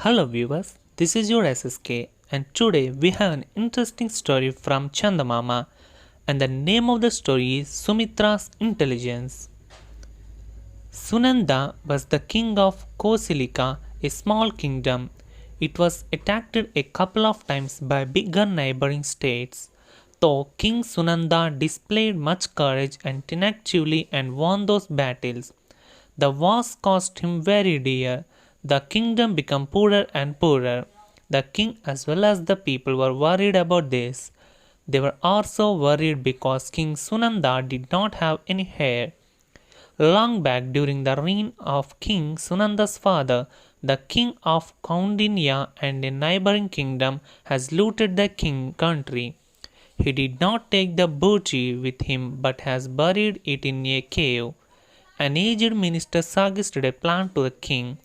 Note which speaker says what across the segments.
Speaker 1: Hello viewers, this is your SSK and today we have an interesting story from Chandamama and the name of the story is Sumitra's Intelligence. Sunanda was the king of Kosilika, a small kingdom. It was attacked a couple of times by bigger neighboring states. Though King Sunanda displayed much courage and tenacity and won those battles, the wars cost him very dear. The kingdom became poorer and poorer. The king as well as the people were worried about this. They were also worried because King Sunanda did not have any heir. Long back during the reign of King Sunanda's father, the king of Kaundinya and a neighboring kingdom has looted the king country. He did not take the booty with him but has buried it in a cave. An aged minister suggested a plan to the king.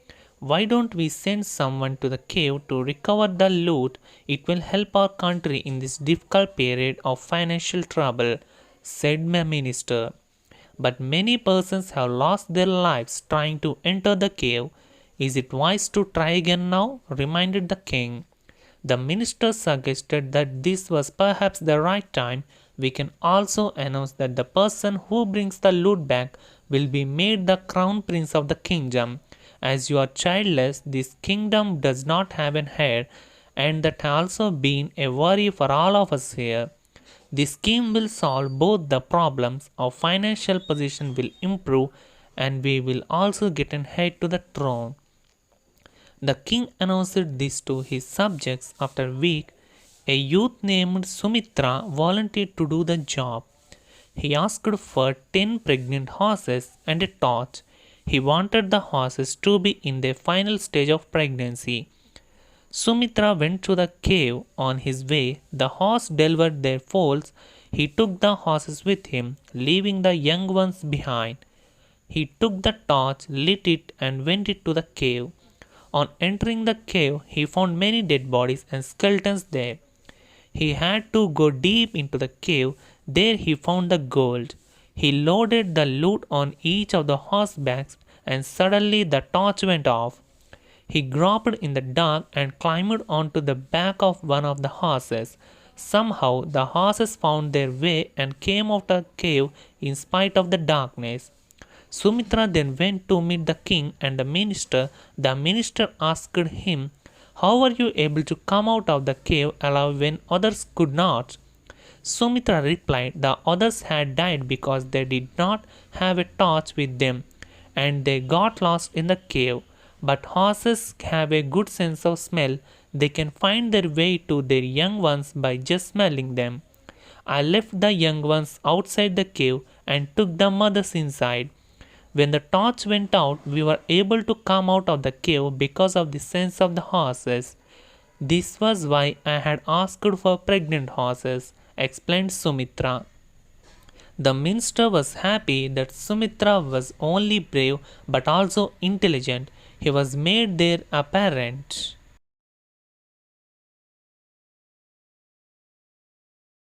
Speaker 1: Why don't we send someone to the cave to recover the loot? It will help our country in this difficult period of financial trouble, said the minister. But many persons have lost their lives trying to enter the cave. Is it wise to try again now? Reminded the king. The minister suggested that this was perhaps the right time. We can also announce that the person who brings the loot back will be made the crown prince of the kingdom. As you are childless, this kingdom does not have an heir, and that has also been a worry for all of us here. This scheme will solve both the problems. Our financial position will improve, and we will also get an heir to the throne. The king announced this to his subjects. After a week, a youth named Sumitra volunteered to do the job. He asked for 10 pregnant horses and a torch. He wanted the horses to be in their final stage of pregnancy. Sumitra went to the cave. On his way, the horse delivered their foals. He took the horses with him, leaving the young ones behind. He took the torch, lit it, and went to the cave. On entering the cave, he found many dead bodies and skeletons there. He had to go deep into the cave. There he found the gold. He loaded the loot on each of the horsebacks, and suddenly the torch went off. He groped in the dark and climbed onto the back of one of the horses. Somehow the horses found their way and came out of the cave in spite of the darkness. Sumitra then went to meet the king and the minister. The minister asked him, "How were you able to come out of the cave alive when others could not?" Sumitra replied, "The others had died because they did not have a torch with them, and they got lost in the cave. But horses have a good sense of smell. They can find their way to their young ones by just smelling them. I left the young ones outside the cave and took the mothers inside. When the torch went out, we were able to come out of the cave because of the sense of the horses. This was why I had asked for pregnant horses," explained Sumitra. The minister was happy that Sumitra was only brave but also intelligent. He was made there apparent.